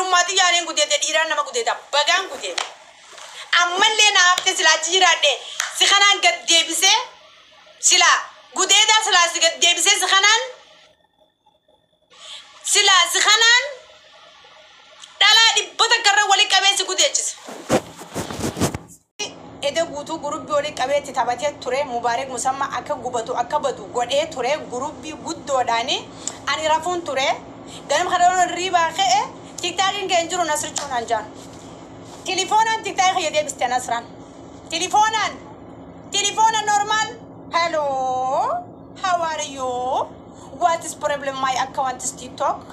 dhiirummaati yaaniin gudeete dhiiraan nama gudeeta bagaan gudeeta ammallee naafte silaa jiraadhe si kanaan gad deebisee silaa gudeedaa silaa si gad deebisee si kanaan silaa si kanaan dhalaa dhibbota garra walii qabee si gudeechise ede guutuu gurubbii walii qabeetti taphatee ture Mubaarak Musammaa akka gubatu akka badu godhee ture gurubbii guddoodhaani ani rafuun ture ganam khadawon riba khae tiktakin ke injuru nasr chunan jan telefonan tiktak ya de biste nasran telefonan normal hello how are you what is problem my account is TikTok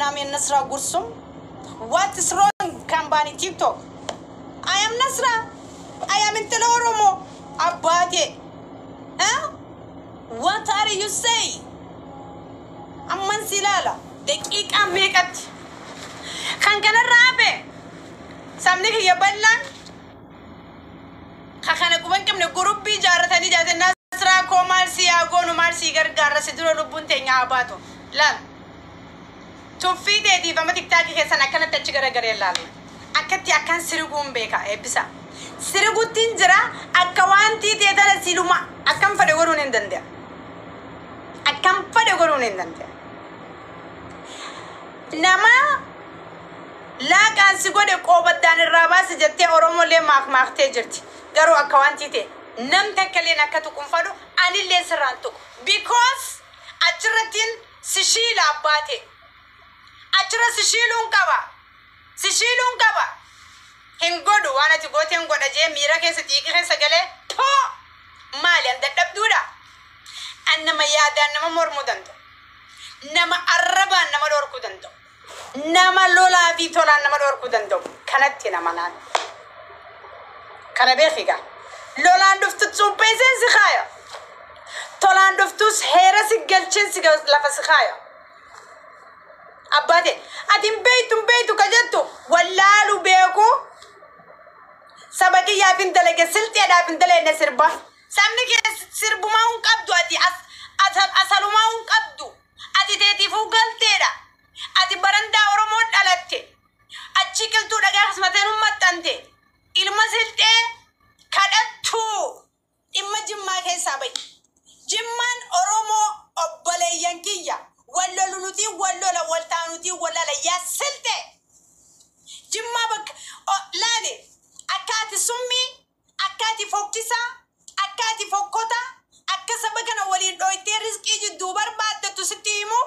nami nasra gursum what is wrong company TikTok I am Nasra I am in Teloromo abate what are you saying amman silala دقيقة ميكت كان الرابع سامنك يا بلان خانا كوبان كم نجروب بي جارتني جات الناس راكو مارسي أقول مارسي غير سيدرو لبون تيجي أباتو لا توفي دي فما تكتاكي كيسان أكنا تجرا غير لالي أكتي أكان سيرقوم بيكا إبسا سيرقوتين جرا أكوانتي تيدا لسيلوما أكم فدغورون إندنديا أكم فدغورون إندنديا nama la kan si gode ko badan rabas jette oromo le mak jirti garo akawanti te nam takale nakatu kumfado ani le sranto because ajratin sishila abate ajra sishilun kaba hingodu wana ti goten goda je mira ke sati ke sagale to mali anda dabdura annama yada nama mormudanto nama arraba nama dorkudanto nama lola vitola nama dorkudanto kanatti nama nan kana bexiga lola nduftu tsupesen si khaya tola nduftu hera si gelchen si lafa si khaya abade adim beitu kajattu wallalu beko sabaki ya bin dalage silti da bin dalage nasirba samni ke sirbu ma un qabdu ati asalu ma un qabdu ati teti fugaltera ati baranda oromo dalatte achikil tu daga khasmaten ummatante ilma silte kadattu imma jimma ke sabai jimman oromo obbale yankiya wallo luluti wallo la waltanuti walla la ya silte jimma bak lale akati summi akati fokkisa akati fokkota akasabaka na wali doite rizqi jiddu barbadatu sitimu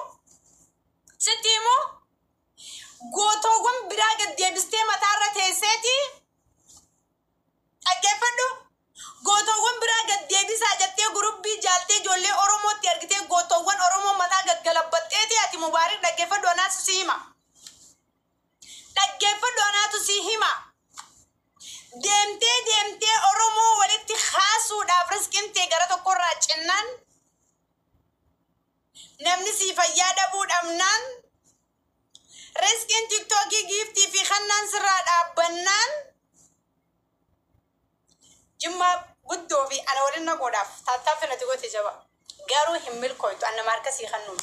goto gon biraga debiste matara teseti agefadu goto gon biraga debisa jatte groupe jalte jolle oromo tergite goto gon oromo mata gaggalabatteti ati Mubarak dagefadu anasu sihima demte oromo walitti khasu dafriskinte garato korra cinnan namni si fayyada budamnan riskin TikTok gifti fi khannan sirada bannan jimma guddo fi ana walina godaf tatafina tigote jaba garu himmil koyto anna markasi khannum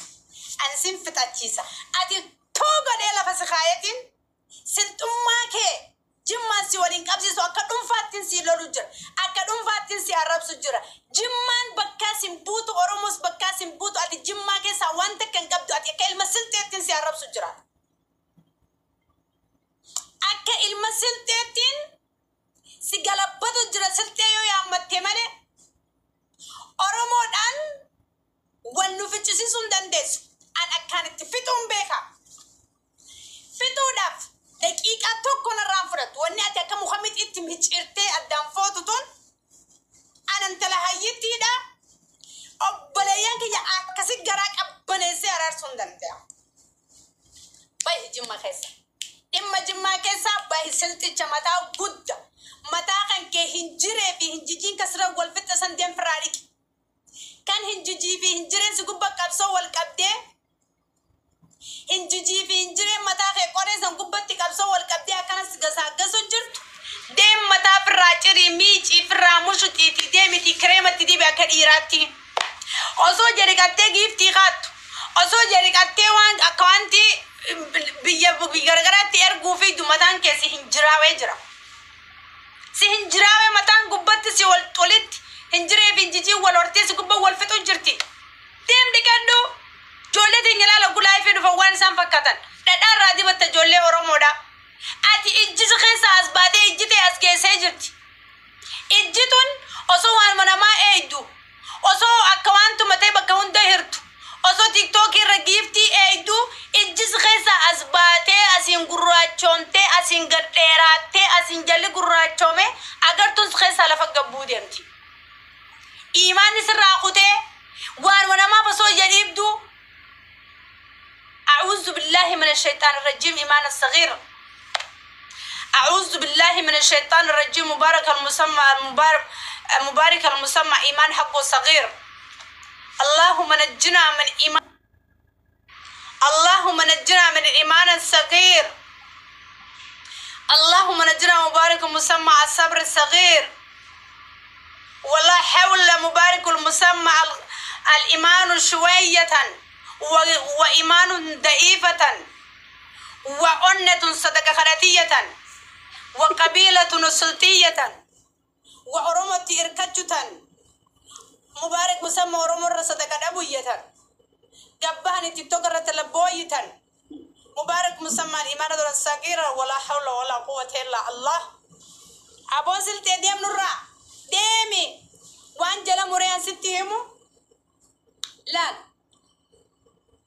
an sin fitachisa ati togo de la fasikhayatin sintumma ke jimma si walin qabsi so akadum fatin si lolu jira akadum fatin si arab sujura jimman bakkasim butu oromos bakkasim butu ati jimma ke sa wanta kan qabdu ati kelma siltetin si arab sujura akka ilma siltetin si galabadu jira silteyo ya matemale oromo dan wannu fichisi sundandesu an akkanit fitum beka fitudaf دقيقة تكون الرافرة واني اتاكا محمد اتم هجرتي ادام فوتوتون انا انتلهايتي دا ابلايان كي اكاسي غراك ابنيسي ارار سندن دا باي جمع خيسا اما جمع كيسا باي سلتي جمتا قد متا كان كي هنجري في هنججين كسرا والفتا سندين فراريك كان هنججي في هنجرين سقوبا كابسو والكابدي هنججي في هنجرين متا كي قريسا قبتي كابسو والكابدي اكانا سقسا جرت ديم متا فراتيري ميجي فراموشو تيتي ديمي تي كريمة تي بأكاد إيراتي أصو جريكاتي جيفتي خاتو أصو جريكاتي وان أكوانتي بيجرجرات تيرجو في دمتان كسي هنجراوي جرا سي هنجراوي متان قبت سي والتولد هنجري في جيجي والورتي سي قبة والفتو جرتي تيم دكانو جولة تنجلا لقولاي في دفوان سام فكتان دار رادي بتجولة أورومودا أتي إجز خيسا أسبادة إجتي أسكيسة جرتي إجتون أسوان منما إيدو أسو أكوانتو متى بكون دهرتو أسو تيك توكي رجيفتي إيدو إجز خيسا أسبادة أسين قراتشونتي أسين قراتي أسين جالي قراتشومي أگر تنس خيسا لفقبودي أمتي إيمان سراقوتي وان منما بسو جريبدو أعوذ بالله من الشيطان الرجيم إيمان الصغير أعوذ بالله من الشيطان الرجيم مبارك المسمى إيمان حقه صغير اللهم نجنا من إيمان اللهم نجنا من الإيمان الصغير اللهم نجنا مبارك المسمى الصبر الصغير ولا حول مبارك المسمى الإيمان شوية وإيمان ضعيفة وأنة صدقة خراتية وقبيلة سلطية وأرمة إركجة مبارك مسمى أرمة صدقة أبوية جبهني تتوقع تلبوية مبارك مسمى الإيمان الصغير ولا حول ولا قوة إلا الله أبو سلطة ديم نورا ديمي وانجلا مريان ستيمو لا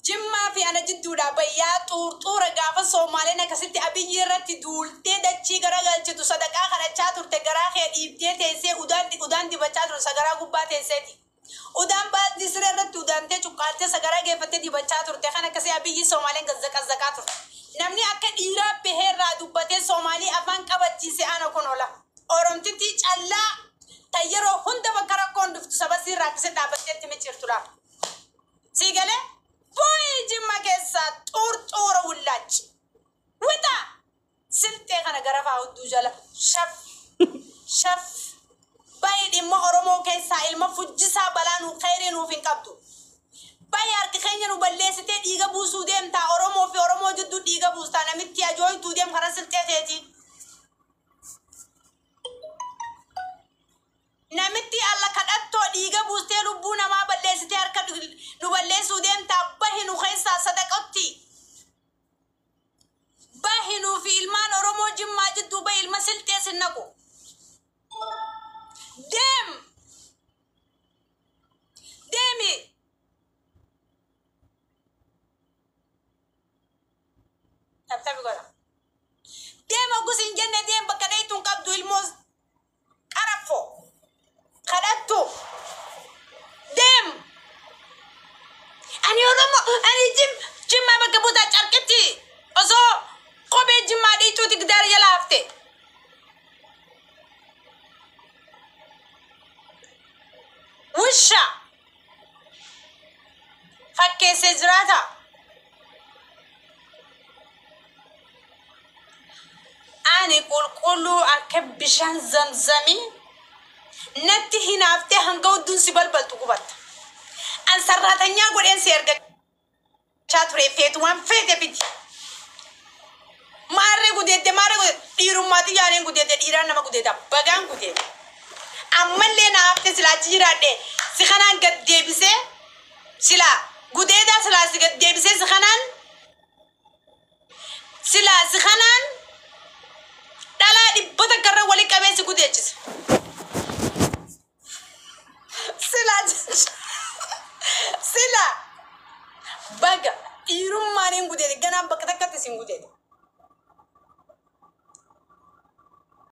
جمع في أنا جدو دا بيا طور غافا سومالينا كسيتي أبي يرتي دولتي دچي غرغل جدو صدقا خنا چاتور تغراخي ديبتي تيسي udaan dibachaa sagaraa gubbaa teesseeti udaan baat disre irratti udaan tee cuqqaaltee sagaraa geeffattee dibachaa turte kana akkasii abiyyi Soomaaleen gazzaqazzaqaa turte namni akka dhiiraa beheerraa dubbatee Soomaalii afaan qabachiise ana kun ola oromtitti callaa tayyeroo hunda bakka rakkoon dhuftu sabasii rakkise dhaabbatteetti micirtudha siigalee boy jimma keessa xurxura wullaachi wita siltee kana garafaa hudduu jala shaf bayi dhimma Oromoo keessaa ilma fujjisaa balaanuu khayrii nuuf hin qabdu bayi harki keenya nu balleessitee dhiiga buusuu deemtaa Oromoo fi Oromoo jidduu dhiiga buustaa namitti ajooytuu deem karaa siltee teeti namitti alla kadhattoo dhiiga buustee lubbuu namaa balleessitee harka nu balleessuu deemtaa bahi nu keessaa sadaqotti bahi nu fi ilmaan Oromoo jimmaa jidduu bayi ilma siltee sinnaqu demi tabi gora dem agusin jenne dem bakadaytun qabdu ilmos qarafo qadattu dem ani Oromo ani jimma bakabuta charketi ozo qobe jimma ditu tigdar yala hafte وشا فكي سجراتا أني قلو أكبشان زمزمي نتي هنا أفتي هنقو دون سيبال بلتقوبات أن سراتنيا قول إن سيرغا شاتوري فيتو وان فيتي بيتي ماري قديد ديرو ماتي يارين قديد إيران نما قديد بغان قديد أمال لنا أفتي سلا جيرادي سخنان قد ديبسي سلا قديدا سلا قد ديبسي سخنان سلا سخنان دالا دي بتكرر ولي كبيسي قديجس سلا بغا إيرم مانين قديد غنام بكتكت سين قديد